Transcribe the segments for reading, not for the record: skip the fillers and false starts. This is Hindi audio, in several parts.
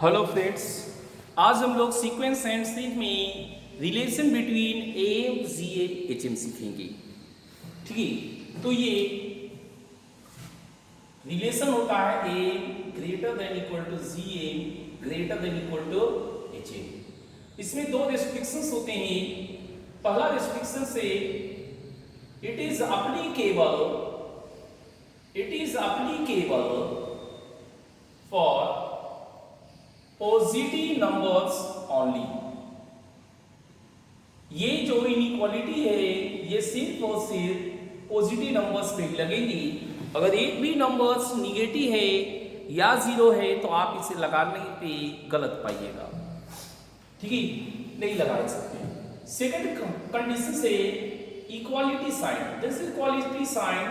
हेलो फ्रेंड्स, आज हम लोग सीक्वेंस एंड सीख में relation between M G H M सीखेंगे। ठीक है, तो ये रिलेशन होता है M greater than equal to G M greater than equal to H M. इसमें दो रेस्ट्रिक्शंस होते हैं। पहला रेस्ट्रिक्शन से it is applicable for positive numbers only. ये जो इनइक्वालिटी है ये सिर्फ और सिर्फ पॉजिटिव नंबर्स पे लगेंगी। अगर एक भी नंबर्स निगेटिव है या जीरो है तो आप इसे लगाने पे गलत पाइएगा। ठीक है, नहीं लगा सकते। सेकंड कंडीशन से equality sign, this equality sign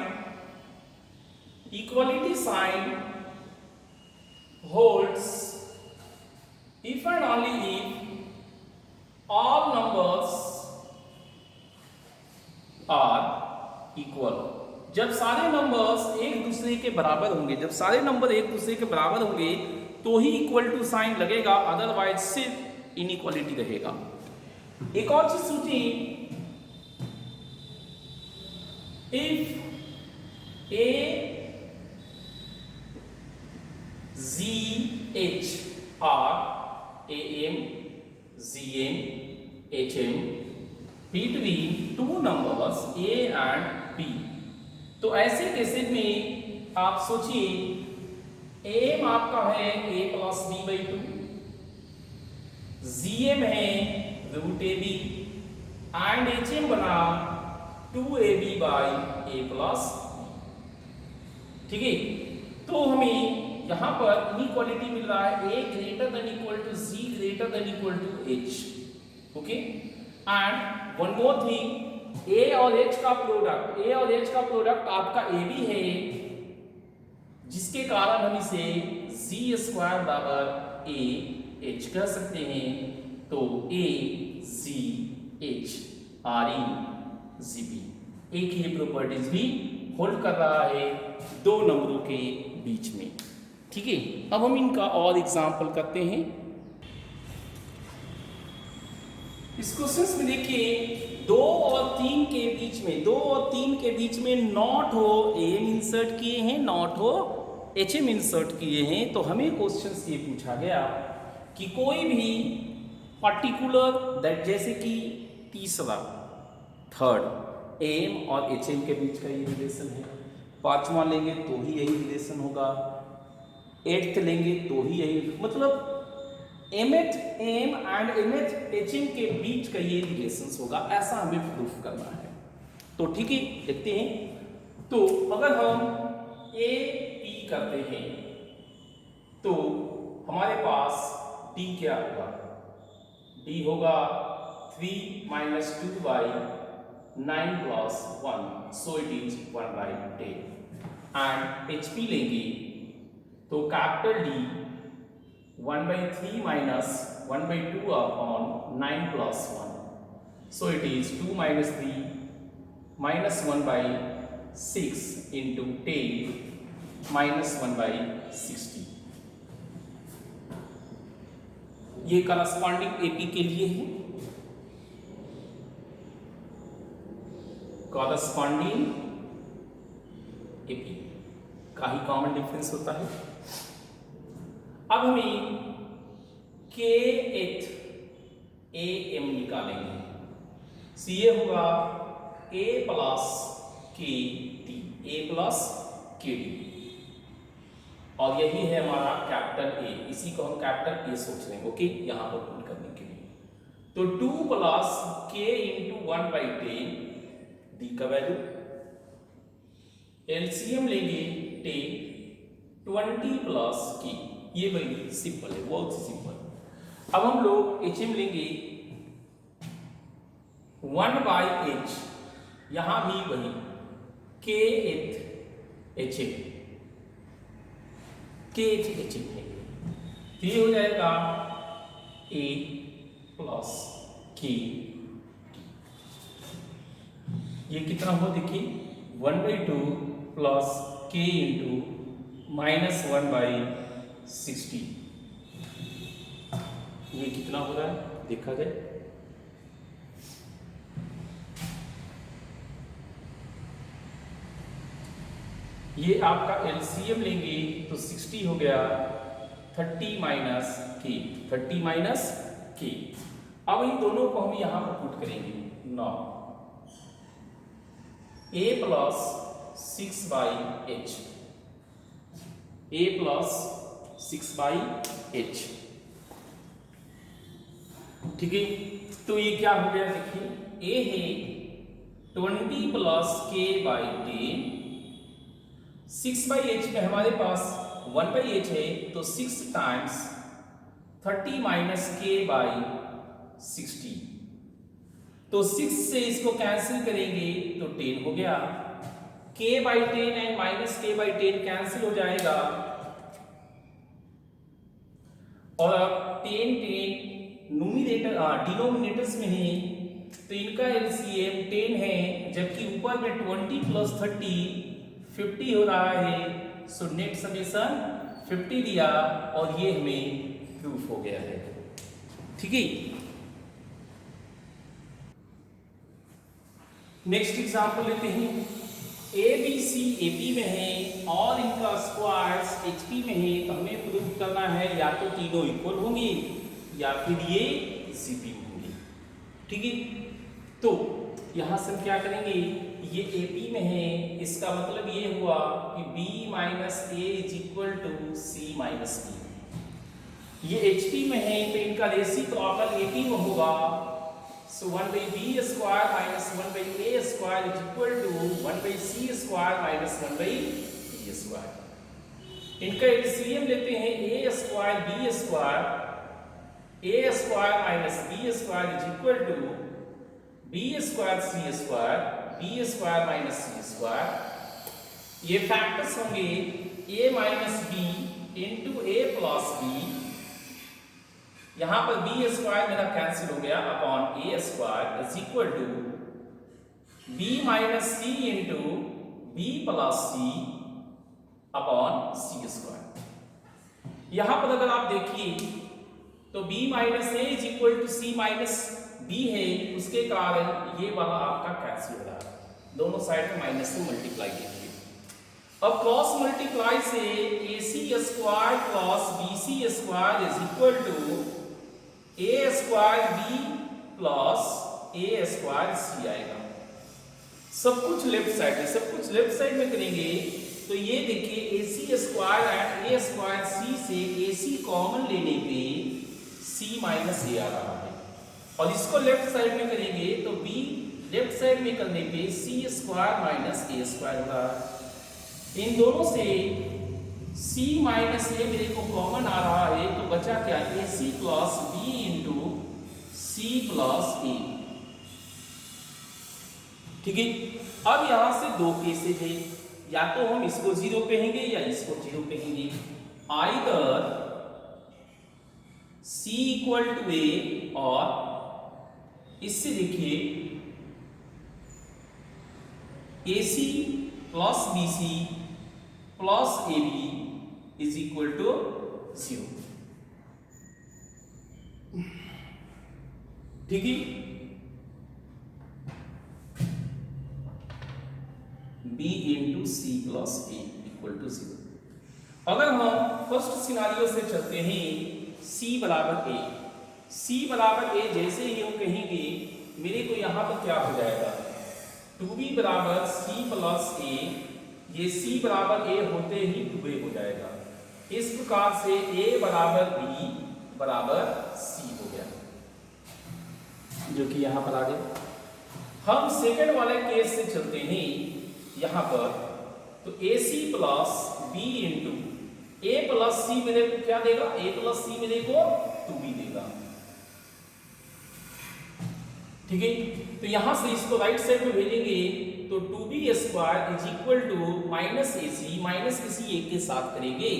holds if and only if all numbers are equal। जब सारे नंबर्स एक दूसरे के बराबर होंगे, जब सारे नंबर एक दूसरे के बराबर होंगे तो ही इक्वल टू साइन लगेगा, अदरवाइज सिर्फ इनइक्वालिटी रहेगा। एक और चीज सोचिए, if A ji H R AM, GM, HM between two numbers A and B। तो ऐसे केसेस में आप सोचिए AM आपका है A plus B by two, GM है root A B and HM बना 2AB बाई A प्लस। ठीक है, तो हमें यहां पर इनइक्वालिटी मिल रहा है A greater than equal to Z greater than equal to H। Okay, and one more thing, A और H का प्रोडक्ट आपका AB है, जिसके कारण हम इसे Z स्क्वायर बराबर AH कह सकते हैं। तो AZH ReGB एक ही प्रॉपर्टीज भी होल्ड कर रहा है दो नंबरों के बीच में। ठीक है, अब हम इनका और एग्जाम्पल करते हैं। इस क्वेश्चन में देखिए 2 और 3 के बीच में नॉट हो एम इंसर्ट किए हैं, नॉट हो एच एम इंसर्ट किए हैं। तो हमें क्वेश्चन ये पूछा गया कि कोई भी पर्टिकुलर दैट, जैसे कि तीसरा थर्ड एम और एच एम के बीच का ये रिलेशन है, पांचवा लेंगे तो ही यही रिलेशन होगा, 8th लेंगे तो ही यही, मतलब mth m and mth hm के बीच का ये रिलेशन होगा, ऐसा हमें प्रूफ करना है। तो ठीक है, देखते हैं। तो अगर हम a p करते हैं तो हमारे पास d क्या होगा, d होगा 3 minus 2 by 9 plus 1, so it is 1 by 10। And hp लेंगे तो capital D 1 by 3 minus 1 by 2 upon 9 plus 1, so it is 2 minus 3 minus 1 by 6 into 10 minus 1 by 60। ये करस्पॉन्डिंग AP के लिए है। करस्पॉन्डिंग AP का ही कॉमन डिफरेंस होता है। अब हमें kth am निकालेंगे, so ये होगा a प्लस kd, और यही है हमारा कैपिटल A, इसी को हम कैपिटल A सोच रहे हैं। ओके, यहां पर पुट करने के लिए तो 2 plus k into 1 by 10 d का वैल्यू, एलसीएम लेंगे 10 20 प्लस k, ये वही सिंपल है, बहुत सिंपल। अब हम लोग HM लेंगे 1 बाई h, यहां भी वही kth HM है, तो ये हो जाएगा A प्लस k। ये कितना हो देखिए, 1 बाई 2 प्लस k इंटू -1/60। ये कितना हो रहा है देखा जाए। ये आपका एलसीएम लेंगे तो 60 हो गया, 30 माइनस के, 30 माइनस के। अब इन दोनों को हम यहां पर पुट करेंगे। 9 a plus 6/h, a plus 6/h, ठीक है। तो ये क्या हो गया देखिए, a है 20 प्लस k/10, 6/h में हमारे पास 1/h है तो 6 टाइम्स 30 माइनस k/60, तो 6 से इसको कैंसिल करेंगे तो 10 हो गया। k/10 and minus k/10 cancel हो जाएगा, और अब 10 न्यूमरेटर डिनोमिनेटर्स में है तो इनका एलसीएम 10 है, जबकि ऊपर में 20 प्लस 30 50 हो रहा है। सो नेट समेशन 50 दिया और ये हमें प्रूफ हो गया है, ठीक है। नेक्स्ट एग्जांपल लेते हैं। ए बी सी एपी में है और इनका स्क्वायर्स एचपी में है, तो हमें प्रूव करना है या तो तीनों इक्वल होंगे या फिर ये जीपी होंगे, ठीक है। तो यहां से हम क्या करेंगे, ये एपी में है, इसका मतलब ये हुआ कि b minus A is equal to C minus B. ये एचपी में है तो इनका रेसिप्रोकल एपी में होगा। So 1/b square minus 1/a square is equal to 1/c square minus 1/b square. इनका एलसीएम लेते हैं, a square b square, a square minus b square is equal to b square c square, b square minus c square. ये फैक्टर्स होंगे a minus b into a plus b, यहां पर b स्क्वायर मेरा कैंसिल हो गया upon a square is equal to b minus c into b plus c upon c square. यहां पर अगर आप देखिए तो b minus a is equal to c minus b है, उसके कारण ये वाला आपका कैंसिल हो रहा है, दोनों साइड में माइनस से मल्टीप्लाई कीजिए। अब क्रॉस मल्टीप्लाई से ac square plus bc square is equal to a square b plus a square c आएगा। सब कुछ लेफ्ट साइड में, सब कुछ लेफ्ट साइड में करेंगे तो ये देखिए ac square and a square c से ac कॉमन लेने पे c माइनस a आ रहा है, और इसको लेफ्ट साइड में करेंगे तो b लेफ्ट साइड में करने पे c square minus a square होगा। इन दोनों से c माइनस a मेरे को कॉमन आ रहा है तो बचा क्या, ac plus b into c plus a, ठीक है। अब यहां से दो केसेज है, या तो हम इसको 0 कहेंगे या इसको 0 कहेंगे। Either c equal to a, और इससे देखिए ac plus bc plus ab is equal to 0, ठीक है। b into C plus A equal to 0। अगर हम फर्स्ट सिनारियो से चलते हैं, c बराबर a, c बराबर a जैसे ही हम कहेंगे मेरे को यहां पर क्या हो जाएगा, 2b बराबर c प्लस a, ये c बराबर a होते ही 2a हो जाएगा। इस प्रकार से a बराबर b बराबर c हो गया, जो कि यहां पर आ गया। हम सेकंड वाले केस से चलते हैं यहां पर, तो ac plus b into a plus c मेरे को क्या देगा, a प्लस c मेरे को 2b देगा, ठीक है। तो यहां से इसको राइट साइड में भेजेंगे तो 2b square is equal to minus ac, minus ac एक के साथ करेंगे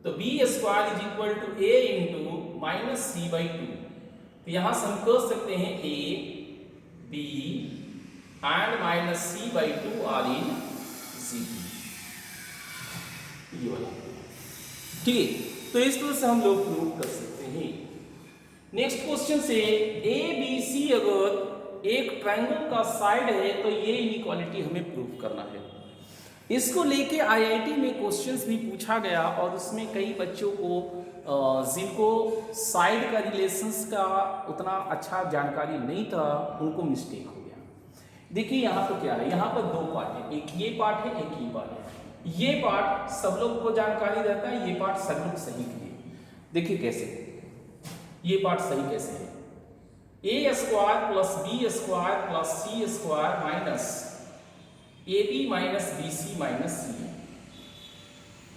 तो b square is equal to a into minus c by 2। तो यहां से हम कह सकते हैं a b and minus c by 2 are in CP, ये वाला, ठीक है। तो इस तरह से हम लोग प्रूव कर सकते हैं। नेक्स्ट क्वेश्चन से ए बी सी अगर एक ट्रायंगल का साइड है तो ये इनइक्वालिटी हमें प्रूव करना है। इसको लेके आईआईटी में क्वेश्चंस भी पूछा गया और उसमें कई बच्चों को जिनको साइड का रिलेशंस का उतना अच्छा जानकारी नहीं था उनको मिस्टेक हो गया। देखिए यहाँ पर क्या है, यहाँ पर दो पार्ट है, एक ये पार्ट है एक ये पार्ट है। ये पार्ट सब लोग को जानकारी रहता है, ये पार्ट सब लोग सही किए। देखिए कैसे, ये पार्ट सही कैसे है, A square plus B square plus C square minus A B minus B C minus C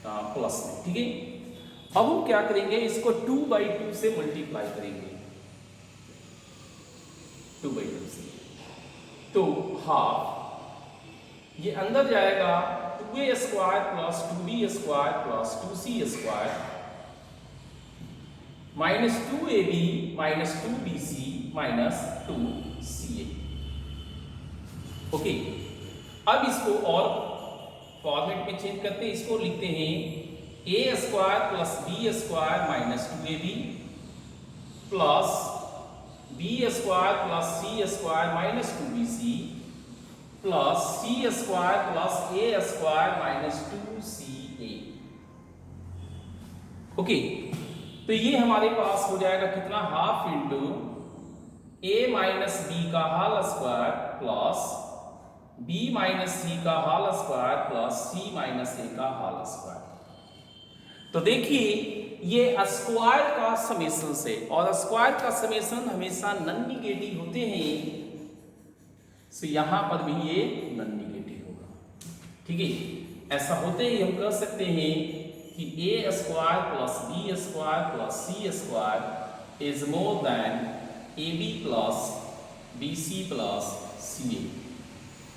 plus में, ठीक है। अब हम क्या करेंगे, इसको 2/2 से मल्टीप्लाई करेंगे, 2/2 से, तो हाफ ये अंदर जाएगा 2a square plus 2b square plus 2c square minus 2ab minus 2bc minus 2ca। Okay, अब इसको और फॉर्मेट में चेंज करते हैं, इसको लिखते हैं a square plus b square minus 2ab plus b square plus c square minus 2bc plus c square plus a square minus 2ca। Okay, तो ये हमारे पास हो जाएगा कितना, half into a minus b का whole square plus b minus c का whole square plus c minus a का होल स्क्वायर। तो देखिए ये स्क्वायर का समेशन से, और स्क्वायर का समेशन हमेशा नॉन नेगेटिव होते हैं, तो यहां पर भी ये नॉन नेगेटिव होगा, ठीक है। ऐसा होते ही हम कह सकते हैं कि A square plus B square plus C square is more than A B plus B C plus C A,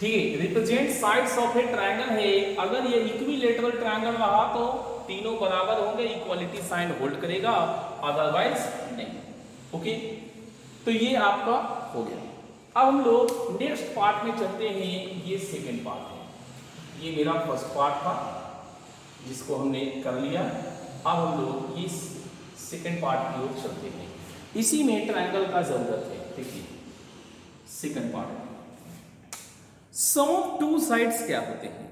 ठीक है। Represent sides of a triangle है, अगर ये इक्विलैटरल ट्रायंगल रहा तो तीनों बराबर होंगे, इक्वालिटी साइन होल्ड करेगा, अदरवाइज नहीं। ओके, तो ये आपका हो गया। अब हम लोग नेक्स्ट पार्ट में चलते हैं, ये सेकंड पार्ट है। ये मेरा फर्स्ट पार्ट था जिसको हमने कर लिया। अब हम लोग इस सेकंड पार्ट की ओर चलते हैं, इसी में ट्रायंगल का जरूरत है। देखिए second part, sum of two sides क्या होते हैं,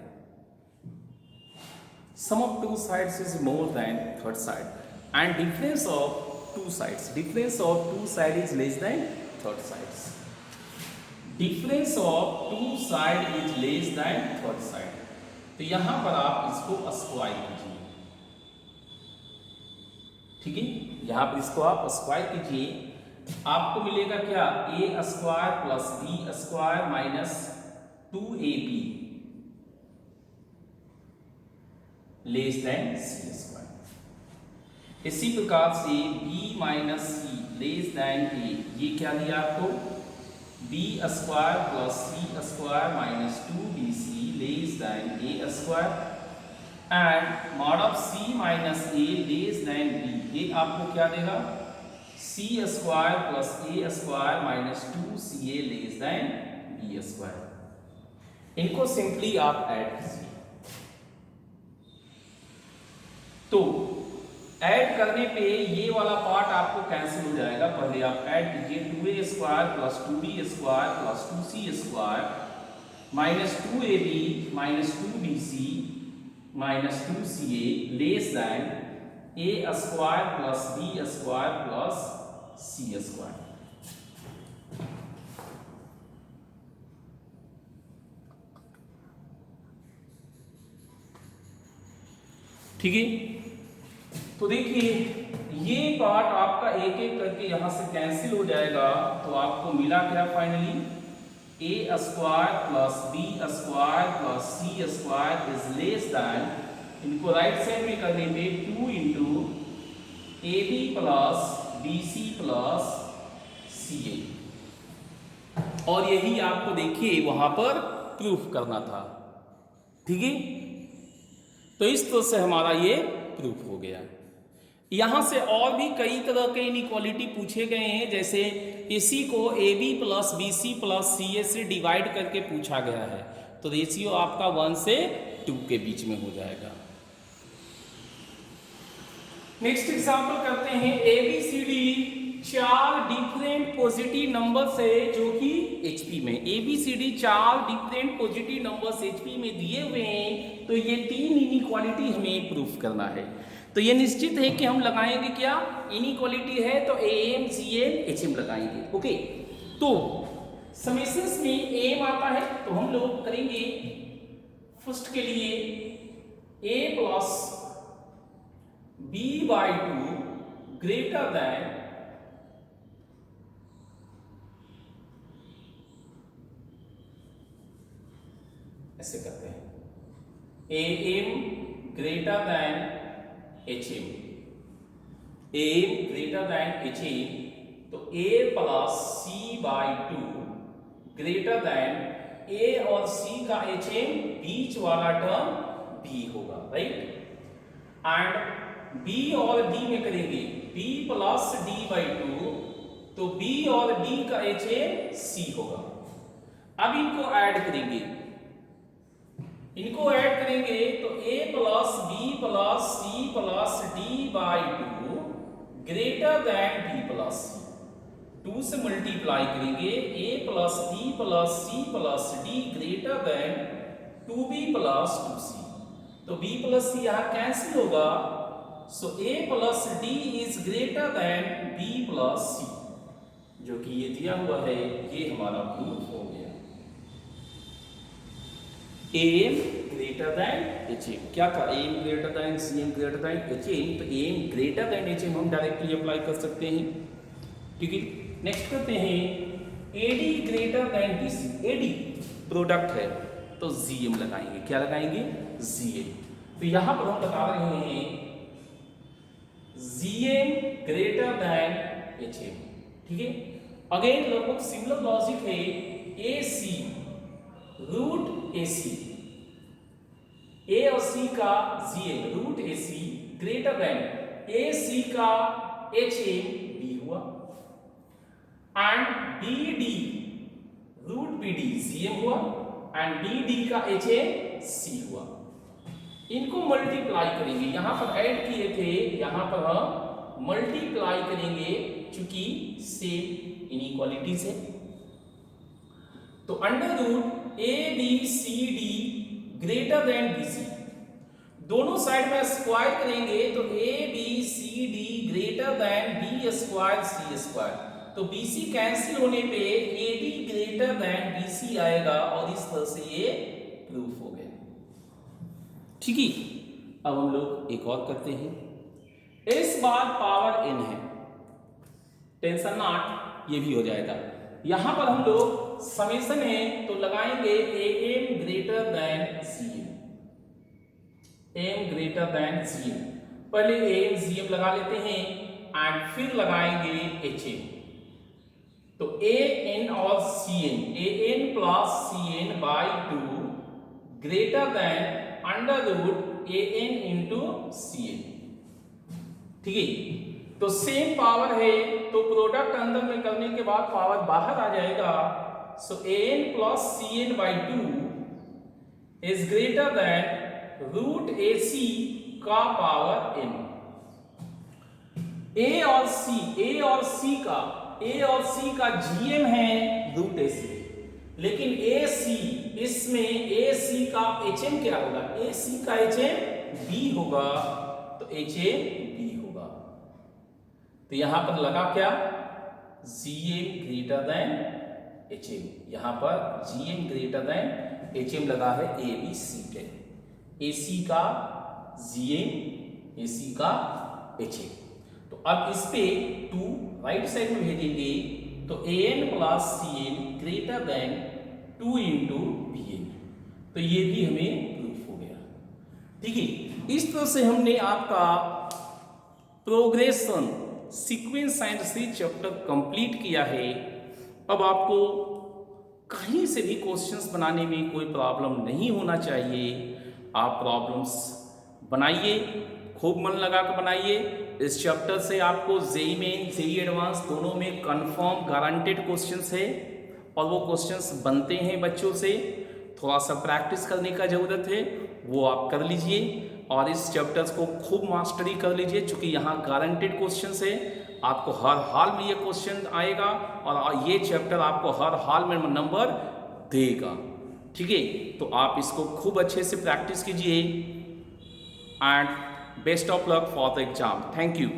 sum of two sides is more than third side and difference of two sides is less than third sides, difference of two side is less than third side। तो यहां पर आप इसको स्क्वायर कीजिए, ठीक है, यहां पर इसको आप स्क्वायर कीजिए, आपको मिलेगा क्या, a square plus b square minus 2ab less than C square. इसी प्रकार से b minus C less than A, ये क्या दिया आपको, b square plus C square minus 2bc less than A square, and mod of c minus A less than b, ये आपको क्या देगा, c square plus a square minus 2ca less than b square. इनको सिंपली आप ऐड कीजिए, तो ऐड करने पे ये वाला पार्ट आपको कैंसिल हो जाएगा। पहले आप ऐड कीजिए, 2a square plus 2b square plus 2c square minus 2ab minus 2bc minus 2ca less then a square plus b square plus c square. ठीक है, तो देखिए ये पार्ट आपका एक एक करके यहां से कैंसिल हो जाएगा, तो आपको मिला क्या finally, a square plus b square plus c square is less than, इनको राइट साइड में करने पे 2 into A B plus B C plus C A, और यही आपको देखिए वहां पर प्रूफ करना था, ठीक है। तो इस तरह से हमारा ये प्रूफ हो गया। यहां से और भी कई तरह के इनइक्वालिटी पूछे गए हैं, जैसे इसी को A B plus B C plus C A से डिवाइड करके पूछा गया है, तो रेशियो आपका 1 से 2 के बीच में हो जाएगा। नेक्स्ट एग्जाम्पल करते हैं, A B C D 4 different positive numbers है जो कि एचपी में, ABCD 4 different positive numbers HP में दिए हुए हैं, तो ये 3 इनइक्वालिटी हमें प्रूफ करना है। तो ये निश्चित है कि हम लगाएंगे क्या, इनइक्वालिटी है तो AM GM HM लगाएंगे। ओके, तो समेशंस में AM आता है तो हम लोग करेंगे फर्स्ट के लिए A plus B/2 greater than ऐसे करते हैं AM greater than HM, AM greater than HM, तो A plus C/2 greater than A और C का HM बीच वाला टर्म B होगा, राइट। एंड B और D में करेंगे B प्लस D/2, तो B और D का HM C होगा। अब इनको ऐड करेंगे, तो A plus B plus C plus D/2 greater than B plus C, 2 से मल्टीप्लाई करेंगे A plus B plus C plus D greater than 2B plus 2C, तो B प्लस C यहाँ कैंसिल होगा, सो A plus D is greater than B plus C, जो कि ये दिया हुआ है, ये हमारा प्रूफ हो गया। AM ग्रेटर दैन HM, क्या था, AM greater than CM greater than HM, तो AM ग्रेटर दैन HM हम डायरेक्टली अप्लाई कर सकते हैं, ठीक है। नेक्स्ट करते हैं AD greater than BC, AD product है तो GM लगाएंगे, क्या लगाएंगे, GM, तो यहां पर हम लगा रहे हैं GM ग्रेटर दैन HM, ठीक है। अगेन लगभग सिमिलर लॉजिक है, AC रूट AC, A और C का GM root AC greater than AC का HM B हुआ, and BD root BD GM हुआ, एंड BD का HM C हुआ। इनको मल्टीप्लाई करेंगे, यहां पर ऐड किए थे, यहां पर हम मल्टीप्लाई करेंगे चूंकि सेम इनइक्वालिटीज है, तो under root ABCD greater than BC, दोनों साइड में स्क्वायर करेंगे तो ABCD greater than B square C square, तो BC कैंसिल होने पे AD ग्रेटर देन BC आएगा, और इस तरह से ये प्रूफ हो गया, ठीक है। अब हम लोग एक और करते हैं, इस बार पावर n है, टेंशन नॉट, ये भी हो जाएगा। यहां पर हम लोग समेशन है तो लगाएंगे AM greater than CM, AM greater than CM, पहले AM GM लगा लेते हैं एंड फिर लगाएंगे HM, तो AN और CN, AN plus CN by 2 greater than under root AN into CN, ठीक है। तो सेम पावर है तो प्रोडक्ट अंदर में करने के बाद पावर बाहर आ जाएगा, so AN plus CN by 2 is greater than root AC का पावर n। A और C का GM है रूट AC, लेकिन AC इसमें AC का HM क्या होगा, AC का HM B होगा, तो HM B होगा, तो यहां पर लगा क्या, GM ग्रेटर देन HM, यहां पर GM ग्रेटर देन HM लगा है ABC पे, AC का GM, AC का HM, तो अब इस पे 2 राइट साइड में भेजेंगे, तो AN plus CN greater than 2 into BN, तो ये भी हमें प्रूफ हो गया, ठीक है। इस तरह से हमने आपका प्रोग्रेशन सीक्वेंस साइंस से चैप्टर कंप्लीट किया है। अब आपको कहीं से भी क्वेश्चंस बनाने में कोई प्रॉब्लम नहीं होना चाहिए, आप प्रॉब्लम्स बनाइए, खूब मन लगा कर बनाइए। इस चैप्टर से आपको जेईई मेन जेईई एडवांस दोनों में कंफर्म गारंटेड क्वेश्चंस है, और वो क्वेश्चंस बनते हैं बच्चों से, थोड़ा सा प्रैक्टिस करने का ज़रूरत है, वो आप कर लीजिए। और इस चैप्टर्स को खूब मास्टरी कर लीजिए, क्योंकि यहाँ गारंटेड क्वेश्चन है, आपको हर हाल में ये क्वेश्चन आएगा और ये चैप्टर आपको हर हाल में नंबर देगा। ठीक है, तो आप इसको खूब अच्छे से प्रैक्टिस कीजिए and best of luck for the exam. Thank you.